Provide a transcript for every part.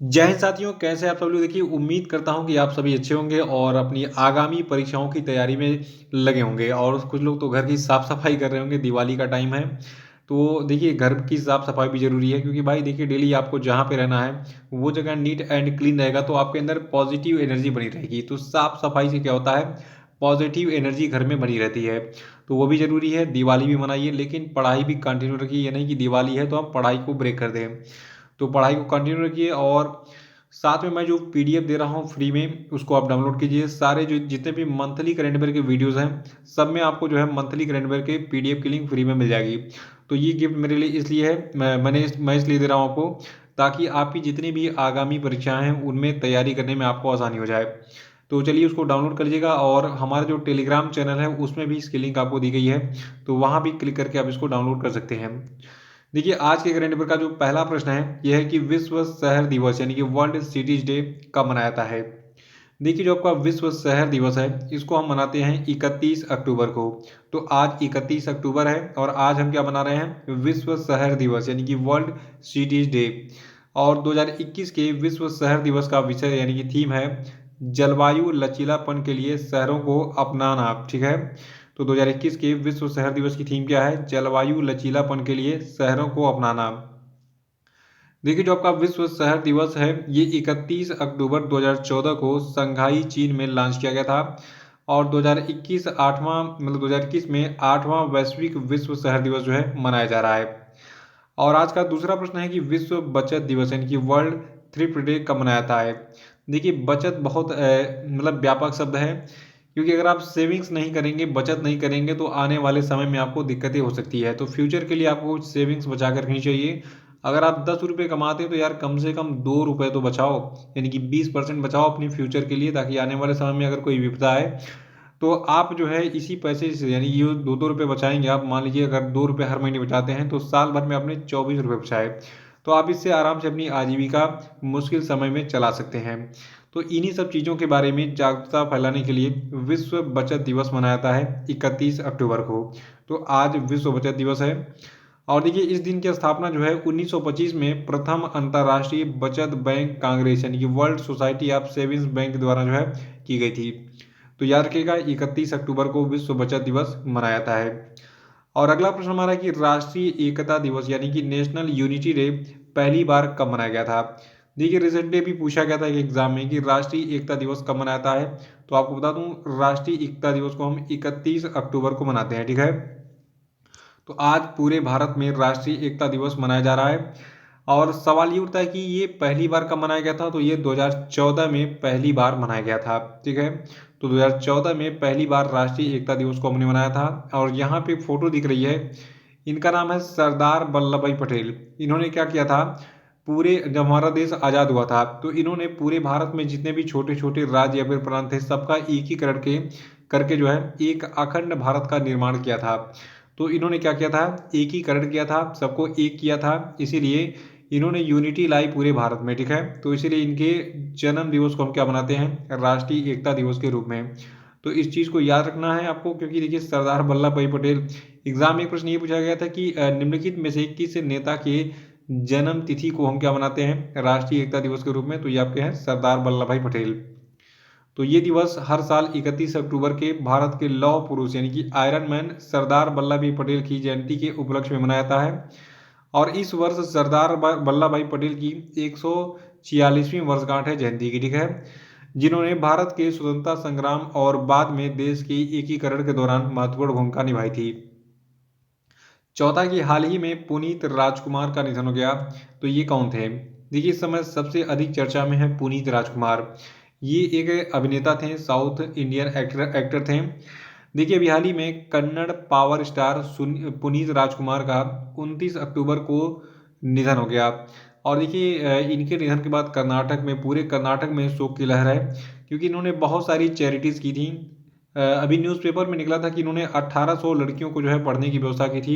जय हिंद साथियों, कैसे आप सब लोग। देखिए, उम्मीद करता हूं कि आप सभी अच्छे होंगे और अपनी आगामी परीक्षाओं की तैयारी में लगे होंगे। और कुछ लोग तो घर की साफ सफाई कर रहे होंगे, दिवाली का टाइम है। तो देखिए, घर की साफ सफाई भी ज़रूरी है, क्योंकि भाई देखिए, डेली आपको जहाँ पे रहना है वो जगह नीट एंड क्लीन रहेगा तो आपके अंदर पॉजिटिव एनर्जी बनी रहेगी। तो साफ सफाई से क्या होता है, पॉजिटिव एनर्जी घर में बनी रहती है। तो वो भी ज़रूरी है। दिवाली भी मनाइए, लेकिन पढ़ाई भी कंटिन्यू रखिए। ये नहीं कि दिवाली है तो हम पढ़ाई को ब्रेक कर दें। तो पढ़ाई को कंटिन्यू रखिए, और साथ में मैं जो पीडीएफ दे रहा हूँ फ्री में, उसको आप डाउनलोड कीजिए। सारे जो जितने भी मंथली करंट अफेयर के वीडियोस हैं, सब में आपको जो है मंथली करंट अफेयर के पीडीएफ की लिंक फ्री में मिल जाएगी। तो ये गिफ्ट मेरे लिए इसलिए है, मैं इसलिए दे रहा हूँ आपको, ताकि आपकी जितनी भी आगामी परीक्षाएं हैं उनमें तैयारी करने में आपको आसानी हो जाए। तो चलिए, उसको डाउनलोड कर लीजिएगा। और हमारा जो टेलीग्राम चैनल है उसमें भी इसकी लिंक आपको दी गई है, तो वहाँ भी क्लिक करके आप इसको डाउनलोड कर सकते हैं। देखिए, आज के करंट अफेयर का जो पहला प्रश्न है यह है कि विश्व शहर दिवस यानी कि वर्ल्ड सिटीज डे कब मनाया जाता है। देखिए, जो आपका विश्व शहर दिवस है इसको हम मनाते हैं 31 अक्टूबर को। तो आज 31 अक्टूबर है और आज हम क्या मना रहे हैं, विश्व शहर दिवस यानी कि वर्ल्ड सिटीज डे। और 2021 के विश्व शहर दिवस का विषय यानी कि थीम है जलवायु लचीलापन के लिए शहरों को अपनाना। ठीक है। तो 2021 के विश्व शहर दिवस की थीम क्या है, जलवायु लचीलापन के लिए शहरों को अपनाना। देखिए, जो आपका विश्व शहर दिवस है ये 31 अक्टूबर 2014 को संघाई चीन में लॉन्च किया गया था। और 2021 2021 में 8वां वैश्विक विश्व शहर दिवस जो है मनाया जा रहा है। और आज का दूसरा प्रश्न है कि विश्व बचत दिवस यानी कि वर्ल्ड थ्रिफ्ट डे कब मनाया जाता है। देखिए, बचत बहुत व्यापक शब्द है, क्योंकि अगर आप सेविंग्स नहीं करेंगे, बचत नहीं करेंगे, तो आने वाले समय में आपको दिक्कतें हो सकती है। तो फ्यूचर के लिए आपको कुछ सेविंग्स बचा कर रखनी चाहिए। अगर आप 10 रुपये कमाते हैं तो यार कम से कम 2 रुपये तो बचाओ, यानी कि 20% बचाओ अपनी फ्यूचर के लिए, ताकि आने वाले समय में अगर कोई विपदा आए तो आप जो है इसी पैसे से, यानी ये 2-2 रुपये बचाएंगे आप। मान लीजिए अगर 2 रुपये हर महीने बचाते हैं तो साल भर में आपने 24 रुपये बचाए, तो आप इससे आराम से अपनी आजीविका मुश्किल समय में चला सकते हैं। तो इन्हीं सब चीज़ों के बारे में जागरूकता फैलाने के लिए विश्व बचत दिवस मनाया जाता है 31 अक्टूबर को। तो आज विश्व बचत दिवस है। और देखिए, इस दिन की स्थापना जो है 1925 में प्रथम अंतर्राष्ट्रीय बचत बैंक कांग्रेस यानी कि world society of savings bank द्वारा जो है की गई थी। तो याद रखिएगा, 31 अक्टूबर को विश्व बचत दिवस मनाया जाता है। और अगला प्रश्न हमारा है कि राष्ट्रीय एकता दिवस यानी कि नेशनल यूनिटी डे पहली बार कब मनाया गया था। देखिए, रिसेंटली भी पूछा गया था एक एग्जाम में कि राष्ट्रीय एकता दिवस कब मनाया जाता है। तो आपको बता दूं, राष्ट्रीय एकता दिवस को हम 31 अक्टूबर को मनाते हैं। ठीक है। तो आज पूरे भारत में राष्ट्रीय एकता दिवस मनाया जा रहा है। और सवाल ये उठता है कि ये पहली बार कब मनाया गया था। तो ये 2014 में पहली बार मनाया गया था। ठीक है। तो 2014 में पहली बार राष्ट्रीय एकता दिवस को हमने मनाया था। और यहाँ पे फोटो दिख रही है, इनका नाम है सरदार वल्लभ भाई पटेल। इन्होंने क्या किया था, पूरे जब हमारा देश आज़ाद हुआ था तो इन्होंने पूरे भारत में जितने भी छोटे छोटे राज्य या फिर प्रांत थे सबका एकीकरण के करके जो है एक अखंड भारत का निर्माण किया था। तो इन्होंने क्या किया था, एकीकरण किया था, सबको एक किया था। इसीलिए इन्होंने यूनिटी लाई पूरे भारत में। ठीक है। तो इसीलिए इनके जन्म दिवस को हम क्या मनाते हैं, राष्ट्रीय एकता दिवस के रूप में। तो इस चीज़ को याद रखना है आपको, क्योंकि देखिए, सरदार वल्लभ भाई पटेल, एग्जाम में एक प्रश्न ये पूछा गया था कि निम्नलिखित में से किस नेता के जन्म तिथि को हम क्या मनाते हैं, राष्ट्रीय एकता दिवस के रूप में। तो ये आपके हैं सरदार वल्लभ भाई पटेल। तो ये दिवस हर साल 31 अक्टूबर के भारत के लौह पुरुष यानी कि आयरन मैन सरदार वल्लभ भाई पटेल की जयंती के उपलक्ष्य में मनाया जाता है। और इस वर्ष सरदार वल्लभ भाई पटेल की 146वीं वर्षगांठ है जयंती की। ठीक है। जिन्होंने भारत के स्वतंत्रता संग्राम और बाद में देश के एकीकरण के दौरान महत्वपूर्ण भूमिका निभाई थी। चौथा कि हाल ही में पुनीत राजकुमार का निधन हो गया। तो ये कौन थे। देखिए, इस समय सबसे अधिक चर्चा में है पुनीत राजकुमार। ये एक अभिनेता थे, साउथ इंडियन एक्टर थे। देखिए, अभी हाल ही में कन्नड़ पावर स्टार पुनीत राजकुमार का 29 अक्टूबर को निधन हो गया। और देखिए, इनके निधन के बाद कर्नाटक में, पूरे कर्नाटक में शोक की लहर है, क्योंकि इन्होंने बहुत सारी चैरिटीज़ की थी। अभी न्यूज़पेपर में निकला था कि इन्होंने 1800 लड़कियों को जो है पढ़ने की व्यवस्था की थी।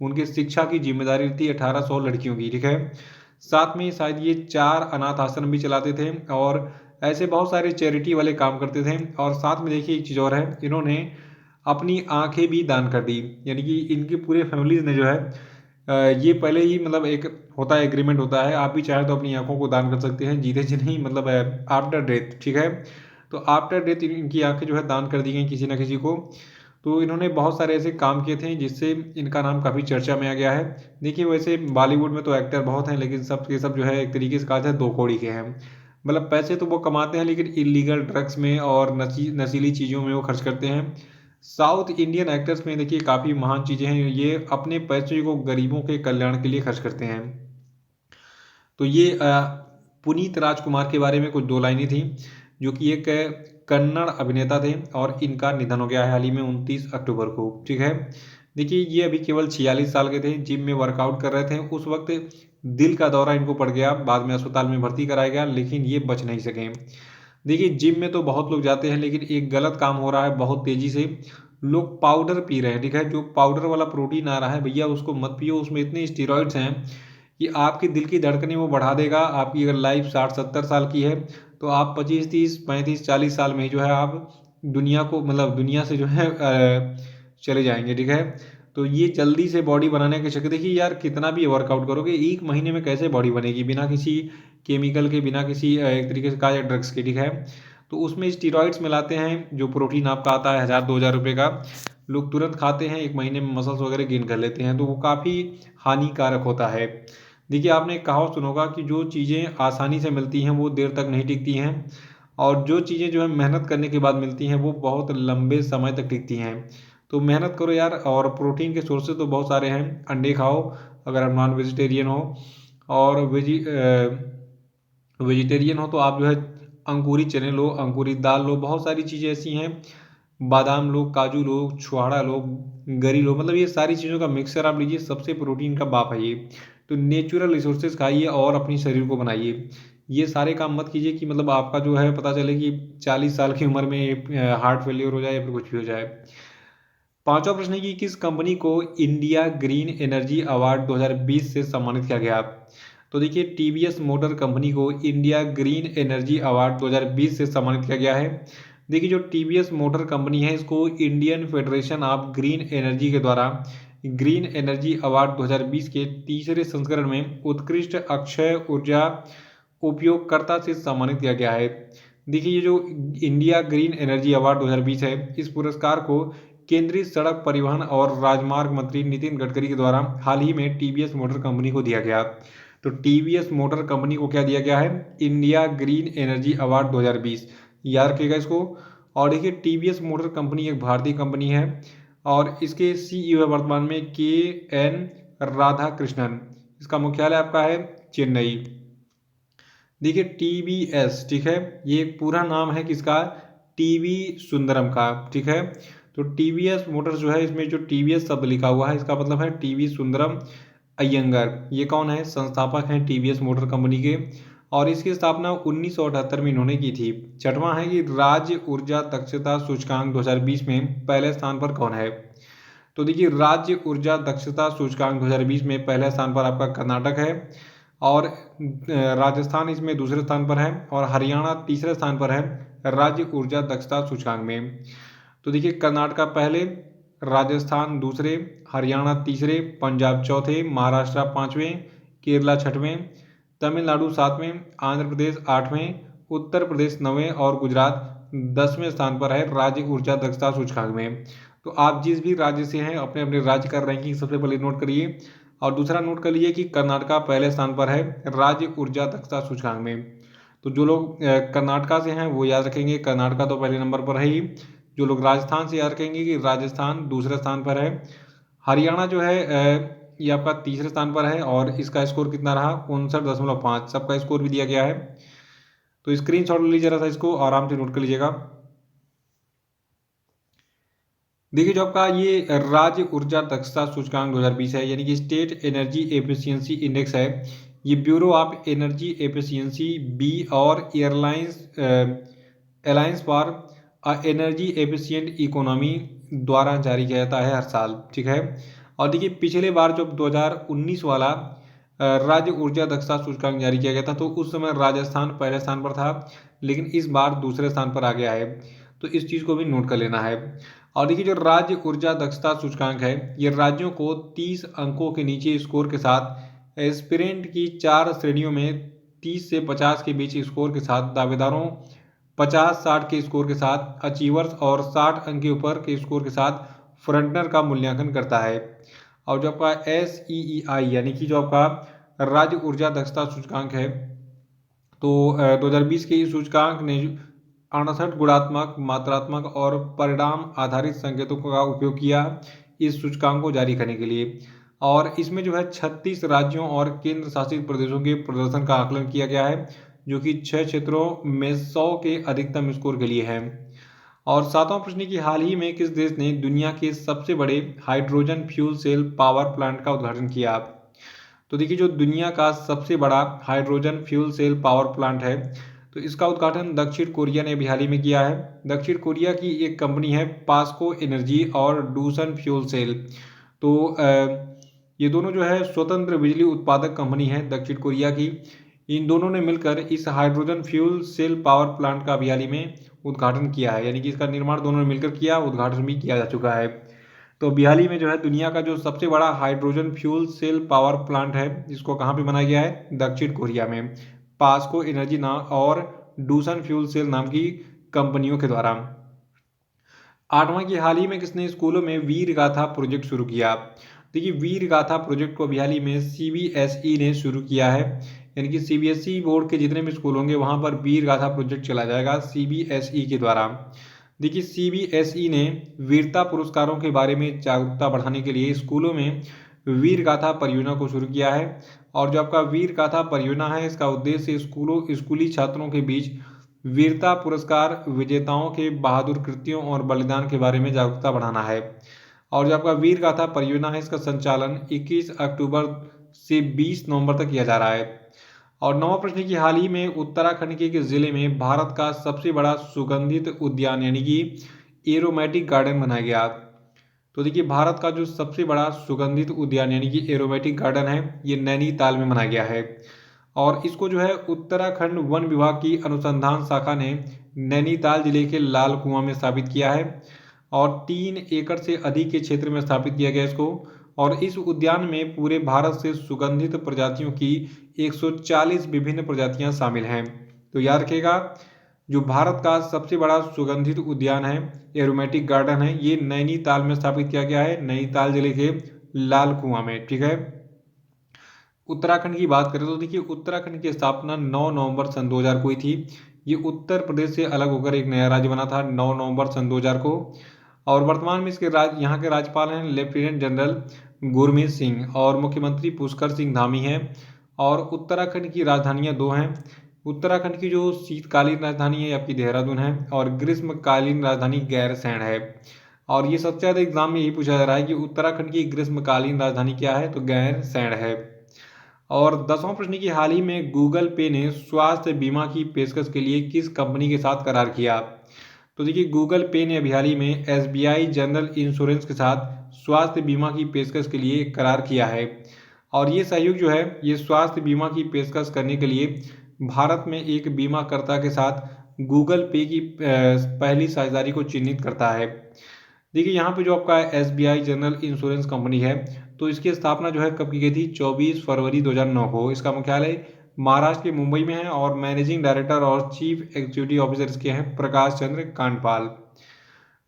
उनकी शिक्षा की जिम्मेदारी थी 1800 लड़कियों की। ठीक है। साथ में शायद ये 4 अनाथ आश्रम भी चलाते थे, और ऐसे बहुत सारे चैरिटी वाले काम करते थे। और साथ में देखिए, एक चीज़ और है, इन्होंने अपनी आंखें भी दान कर दी। यानी कि इनके पूरे फैमिलीज ने जो है ये पहले ही एक होता है, एग्रीमेंट होता है। आप भी चाहे तो अपनी आंखों को दान कर सकते हैं, जीते जी नहीं, मतलब आफ्टर डेथ, ठीक है। तो आफ्टर डेथ इनकी आंखें जो है दान कर दी गई किसी ना किसी को। तो इन्होंने बहुत सारे ऐसे काम किए थे जिससे इनका नाम काफ़ी चर्चा में आ गया है। देखिए वैसे बॉलीवुड में तो एक्टर बहुत हैं, लेकिन सब के सब जो है एक तरीके से कहा जाए दो कौड़ी के हैं। मतलब पैसे तो वो कमाते हैं, लेकिन इलीगल ड्रग्स में और नशीली चीज़ों में वो खर्च करते हैं। साउथ इंडियन एक्टर्स में देखिए काफ़ी महान चीज़ें हैं, ये अपने पैसे को गरीबों के कल्याण के लिए खर्च करते हैं। तो ये पुनीत राजकुमार के बारे में कुछ दो लाइनें थी, जो कि एक कन्नड़ अभिनेता थे और इनका निधन हो गया है हाल ही में 29 अक्टूबर को, ठीक है। देखिए ये अभी केवल 46 साल के थे, जिम में वर्कआउट कर रहे थे, उस वक्त दिल का दौरा इनको पड़ गया, बाद में अस्पताल में भर्ती कराया गया, लेकिन ये बच नहीं सके। देखिए जिम में तो बहुत लोग जाते हैं, लेकिन एक गलत काम हो रहा है बहुत तेजी से। लोग पाउडर पी रहे हैं, ठीक है। जो पाउडर वाला प्रोटीन आ रहा है भैया, उसको मत पियो, उसमें इतने स्टेरॉइड्स हैं कि आपकी दिल की धड़कनें वो बढ़ा देगा। आपकी अगर लाइफ 60-70 साल की है, तो आप 25-30-35-40 साल में ही जो है आप दुनिया को, मतलब दुनिया से जो है चले जाएंगे, ठीक है। तो ये जल्दी से बॉडी बनाने के चक्कर, देखिए यार कितना भी वर्कआउट करोगे, एक महीने में कैसे बॉडी बनेगी बिना किसी केमिकल के, बिना किसी एक तरीके से कहा जाए ड्रग्स के, ठीक है। तो उसमें स्टीरॉइड्स मिलाते हैं, जो प्रोटीन आपका आता है 1000-2000 रुपये का, लोग तुरंत खाते हैं, एक महीने में मसल्स वगैरह गेन कर लेते हैं, तो वो काफ़ी हानिकारक होता है। देखिए आपने एक कहावत सुना होगा कि जो चीज़ें आसानी से मिलती हैं वो देर तक नहीं टिकती हैं, और जो चीज़ें जो है मेहनत करने के बाद मिलती हैं वो बहुत लंबे समय तक टिकती हैं। तो मेहनत करो यार, और प्रोटीन के सोर्सेज तो बहुत सारे हैं। अंडे खाओ अगर आप नॉन वेजिटेरियन हो, और वेजिटेरियन हो तो आप जो है अंकुरित चने लो, अंकुरित दाल लो, बहुत सारी चीज़ें ऐसी हैं, बादाम लो, काजू लो, छुहाड़ा लो, गरी लो, मतलब ये सारी चीज़ों का मिक्सर आप लीजिए, सबसे प्रोटीन का बाप है ये। तो नेचुरल रिसोर्सेज खाइए और अपनी शरीर को बनाइए। ये सारे काम मत कीजिए कि मतलब आपका जो है पता चले कि 40 साल की उम्र में हार्ट फेलियर हो जाए या फिर कुछ भी हो जाए। पांचवा प्रश्न है कि किस कंपनी को इंडिया ग्रीन एनर्जी अवार्ड 2020 से सम्मानित किया गया। तो देखिए टीवीएस मोटर कंपनी को इंडिया ग्रीन एनर्जी अवार्ड 2020 से सम्मानित किया गया है। देखिए जो टीवीएस मोटर कंपनी है, इसको Indian federation of green energy के द्वारा ग्रीन एनर्जी अवार्ड 2020 के तीसरे संस्करण में उत्कृष्ट अक्षय ऊर्जा उपयोगकर्ता से सम्मानित किया गया है। देखिए ये जो इंडिया ग्रीन एनर्जी अवार्ड 2020 है, इस पुरस्कार को केंद्रीय सड़क परिवहन और राजमार्ग मंत्री नितिन गडकरी के द्वारा हाल ही में टीवीएस मोटर कंपनी को दिया गया। तो टीवीएस मोटर कंपनी को क्या दिया गया है? इंडिया ग्रीन एनर्जी अवार्ड 2020, याद रखिएगा इसको। और देखिए टीवीएस मोटर कंपनी एक भारतीय कंपनी है, और इसके सीईओ है वर्तमान में के.एन. राधाकृष्णन। इसका मुख्यालय आपका है चेन्नई। देखिए टीवीएस, ठीक है, ये पूरा नाम है किसका? टीवी सुंदरम का, ठीक है। तो टीवीएस मोटर्स जो है, इसमें जो टीवीएस शब्द लिखा हुआ है, इसका मतलब है टीवी सुंदरम अयंगर। ये कौन है? संस्थापक हैं टीवीएस मोटर कंपनी के, और इसकी स्थापना 1978 में इन्होंने की थी। छठवां है कि राज्य ऊर्जा दक्षता सूचकांक 2020 में पहले स्थान पर कौन है? तो देखिए राज्य ऊर्जा दक्षता सूचकांक 2020 में पहले स्थान पर आपका कर्नाटक है, और राजस्थान इसमें दूसरे स्थान पर है, और हरियाणा तीसरे स्थान पर है राज्य ऊर्जा दक्षता सूचकांक में। तो देखिए कर्नाटक पहले, राजस्थान दूसरे, हरियाणा तीसरे, पंजाब चौथे, महाराष्ट्र पाँचवें, केरला छठवें, तमिलनाडु सातवें, आंध्र प्रदेश आठवें, उत्तर प्रदेश नौवें, और गुजरात 10वें स्थान पर है राज्य ऊर्जा दक्षता सूचकांक में। तो आप जिस भी राज्य से हैं, अपने अपने राज्य का रैंकिंग सबसे पहले नोट करिए, और दूसरा नोट कर लीजिए कि कर्नाटक पहले स्थान पर है राज्य ऊर्जा दक्षता सूचकांक में। तो जो लोग कर्नाटक से हैं वो याद रखेंगे कर्नाटक तो पहले नंबर पर है ही। जो लोग राजस्थान से याद रखेंगे कि राजस्थान दूसरे स्थान पर है। हरियाणा जो है ये आपका तीसरे स्थान पर है, और इसका स्कोर कितना रहा? 59.5। सबका स्कोर भी दिया गया है, तो स्क्रीन शॉट ले लीजिए जरा सा, इसको आराम से नोट कर लीजिएगा। देखिए जो आपका ये राज्य ऊर्जा दक्षता सूचकांक 2020 है, यानी कि स्टेट एनर्जी एफिशिएंसी इंडेक्स है, ये bureau of energy efficiency B और airlines alliance for energy efficient economy द्वारा जारी किया जाता है हर साल, ठीक है। और देखिए पिछले बार जब 2019 वाला राज्य ऊर्जा दक्षता सूचकांक जारी किया गया था, तो उस समय राजस्थान पहले स्थान पर था, लेकिन इस बार दूसरे स्थान पर आ गया है। तो इस चीज़ को भी नोट कर लेना है। और देखिए जो राज्य ऊर्जा दक्षता सूचकांक है, ये राज्यों को 30 अंकों के नीचे स्कोर के साथ एस्पिरेंट की 4 श्रेणियों में 30 से 50 के बीच स्कोर के साथ, दावेदारों 50-60 के स्कोर के साथ, अचीवर्स और 60 अंक के ऊपर के स्कोर के साथ फ्रंटनर का मूल्यांकन करता है। और जो आपका SEEI यानी कि जो आपका राज्य ऊर्जा दक्षता सूचकांक है, तो 2020 के इस सूचकांक ने 68 गुणात्मक, मात्रात्मक और परिणाम आधारित संकेतों का उपयोग किया इस सूचकांक को जारी करने के लिए। और इसमें जो है 36 राज्यों और केंद्र शासित प्रदेशों के प्रदर्शन का आकलन किया गया है, जो कि 6 क्षेत्रों में 100 के अधिकतम स्कोर के लिए है। और सातवां प्रश्न की, हाल ही में किस देश ने दुनिया के सबसे बड़े hydrogen fuel cell power plant का उद्घाटन किया? तो देखिए, जो दुनिया का सबसे बड़ा hydrogen fuel cell power plant है, तो इसका उद्घाटन दक्षिण कोरिया ने अभी हाल ही में किया है। दक्षिण कोरिया की एक कंपनी है पास्को एनर्जी और डूसन फ्यूल सेल। तो ये दोनों जो है स्वतंत्र बिजली उत्पादक कंपनी है दक्षिण कोरिया की। इन दोनों ने मिलकर इस hydrogen fuel cell power plant का अभी हाल ही में उद्घाटन किया है, यानी कि इसका निर्माण दोनों ने मिलकर किया, उद्घाटन भी किया जा चुका है। तो बिहाली में जो है दुनिया का जो सबसे बड़ा hydrogen fuel cell power plant है, इसको कहाँ पे बनाया गया है? दक्षिण कोरिया में, पास्को एनर्जी नाम और डूसन फ्यूल सेल नाम की कंपनियों के द्वारा। आठवां की, हाल ही में किसने स्कूलों में वीर गाथा प्रोजेक्ट शुरू किया? देखिए, वीर गाथा प्रोजेक्ट को अभी हाल ही में CBSE ने शुरू किया है, यानी कि CBSE बोर्ड के जितने भी स्कूल होंगे वहां पर वीर गाथा प्रोजेक्ट चला जाएगा CBSE के द्वारा। देखिए, CBSE ने वीरता पुरस्कारों के बारे में जागरूकता बढ़ाने के लिए स्कूलों में वीर गाथा परियोजना को शुरू किया है। और जो आपका वीर गाथा परियोजना है, इसका उद्देश्य स्कूली छात्रों के बीच वीरता पुरस्कार विजेताओं के बहादुर कृत्यों और बलिदान के बारे में जागरूकता बढ़ाना है। और जो आपका वीर गाथा परियोजना है, इसका संचालन 21 अक्टूबर से 20 नवंबर तक किया जा रहा है। और नौवां प्रश्न की, हाल ही में उत्तराखंड के जिले में भारत का सबसे बड़ा सुगंधित उद्यान यानी कि एरोमेटिक गार्डन बनाया गया? तो देखिए, भारत का जो सबसे बड़ा सुगंधित उद्यान यानी कि एरोमेटिक गार्डन है, ये नैनीताल में बनाया गया है। और इसको जो है उत्तराखंड वन विभाग की अनुसंधान शाखा ने नैनीताल जिले के लाल कुआं में स्थापित किया है और 3 एकड़ से अधिक के क्षेत्र में स्थापित किया गया इसको। और इस उद्यान में पूरे भारत से सुगंधित प्रजातियों की 140 विभिन्न प्रजातियां शामिल हैं। तो याद रखिएगा, जो भारत का सबसे बड़ा सुगंधित उद्यान है, एरोमेटिक गार्डन है, ये नैनीताल में स्थापित किया गया है, नैनीताल जिले के लाल कुआं में। ठीक है। उत्तराखंड की बात करें तो देखिए, उत्तराखंड की स्थापना 9 नवंबर सन 2000 को हुई थी। ये उत्तर प्रदेश से अलग होकर एक नया राज्य बना था 9 नवंबर सन 2000 को। और वर्तमान में इसके यहाँ के राज्यपाल हैं लेफ्टिनेंट जनरल गुरमीत सिंह और मुख्यमंत्री पुष्कर सिंह धामी हैं। और उत्तराखंड की राजधानियाँ 2 हैं। उत्तराखंड की जो शीतकालीन राजधानी है आपकी देहरादून है और ग्रीष्मकालीन राजधानी गैरसैंण है। और ये सबसे ज़्यादा एग्जाम में यही पूछा जा रहा है कि उत्तराखंड की ग्रीष्मकालीन राजधानी क्या है, तो गैरसैंण है। और 10वां प्रश्न की, हाल ही में गूगल पे ने स्वास्थ्य बीमा की पेशकश के लिए किस कंपनी के साथ करार किया? तो देखिए, गूगल पे ने अभी हाल ही में SBI जनरल इंश्योरेंस के साथ स्वास्थ्य बीमा की पेशकश के लिए करार किया है। और ये सहयोग जो है, ये स्वास्थ्य बीमा की पेशकश करने के लिए भारत में एक बीमाकर्ता के साथ गूगल पे की पहली साझेदारी को चिन्हित करता है। देखिए, यहाँ पे जो आपका SBI जनरल इंश्योरेंस कंपनी है, तो इसकी स्थापना जो है कब की गई थी? 24 फरवरी 2009 को। इसका मुख्यालय महाराष्ट्र के मुंबई में है और मैनेजिंग डायरेक्टर और चीफ एग्जीक्यूटिव ऑफिसर इसके हैं प्रकाश चंद्र कांडपाल।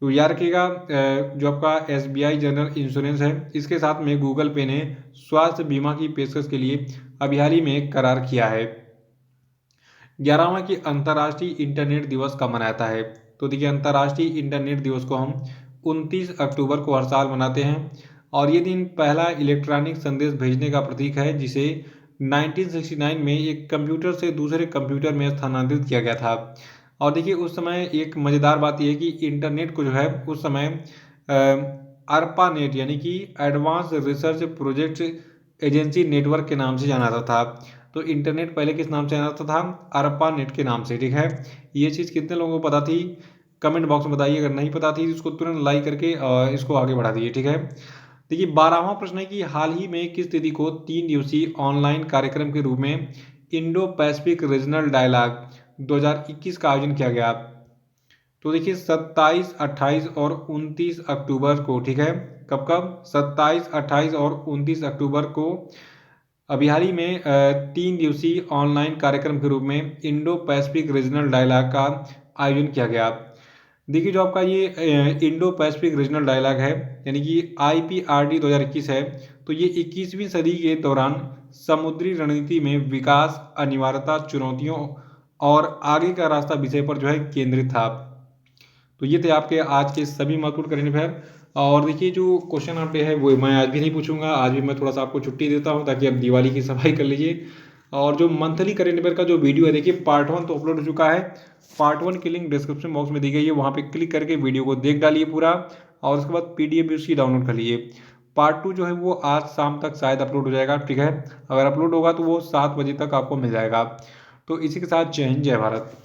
तो याद रखिएगा, जो आपका SBI जनरल इंश्योरेंस है, इसके साथ में गूगल पे ने स्वास्थ्य बीमा की पेशकश के लिए अभी हाल ही में करार किया है। 11वां की, अंतर्राष्ट्रीय इंटरनेट दिवस कब मनाता है? तो देखिए, अंतर्राष्ट्रीय इंटरनेट दिवस को हम 29 अक्टूबर को हर साल मनाते हैं। और ये दिन पहला इलेक्ट्रॉनिक संदेश भेजने का प्रतीक है, जिसे 1969 में एक कंप्यूटर से दूसरे कंप्यूटर में स्थानांतरित किया गया था। और देखिए, उस समय एक मज़ेदार बात यह है कि इंटरनेट को जो है उस समय ARPANET यानी कि advance research project agency network के नाम से जाना जाता था। तो इंटरनेट पहले किस नाम से जाना जाता था? ARPANET के नाम से। ठीक है। ये चीज़ कितने लोगों को पता थी? कमेंट बॉक्स में बताइए। अगर नहीं पता थी तो इसको तुरंत लाइक करके इसको आगे बढ़ा दीजिए। ठीक है। देखिए, 12वां प्रश्न है कि हाल ही में किस तिथि को 3 दिवसीय ऑनलाइन कार्यक्रम के रूप में इंडो पैसिफिक रीजनल डायलॉग 2021 का आयोजन किया गया? तो देखिए, 27, 28 और 29 अक्टूबर को। ठीक है। कब कब? 27, 28 और 29 अक्टूबर को अभी हाल ही में 3 दिवसीय ऑनलाइन कार्यक्रम के रूप में इंडो पैसिफिक रीजनल डायलॉग का आयोजन किया गया। देखिए जो आपका ये इंडो पैसिफिक रीजनल डायलॉग है, यानी कि IPRD 2021 है, तो ये 21वीं सदी के दौरान समुद्री रणनीति में विकास, अनिवार्यता, चुनौतियों और आगे का रास्ता विषय पर जो है केंद्रित था। तो ये थे आपके आज के सभी महत्वपूर्ण करंट अफेयर। और देखिए जो क्वेश्चन आपके है वो मैं आज भी नहीं पूछूंगा, आज भी मैं थोड़ा सा आपको छुट्टी देता हूँ ताकि आप दिवाली की सफाई कर लीजिए। और जो मंथली करंट अफेयर का जो वीडियो है, देखिए पार्ट 1 तो अपलोड हो चुका है, पार्ट 1 की लिंक डिस्क्रिप्शन बॉक्स में दी गई है, वहाँ पे क्लिक करके वीडियो को देख डालिए पूरा, और उसके बाद PDF भी उसकी डाउनलोड कर लीजिए। पार्ट 2 जो है वो आज शाम तक शायद अपलोड हो जाएगा, ठीक है। अगर अपलोड होगा तो वो 7 बजे तक आपको मिल जाएगा। तो इसी के साथ जय हिंद, जय भारत।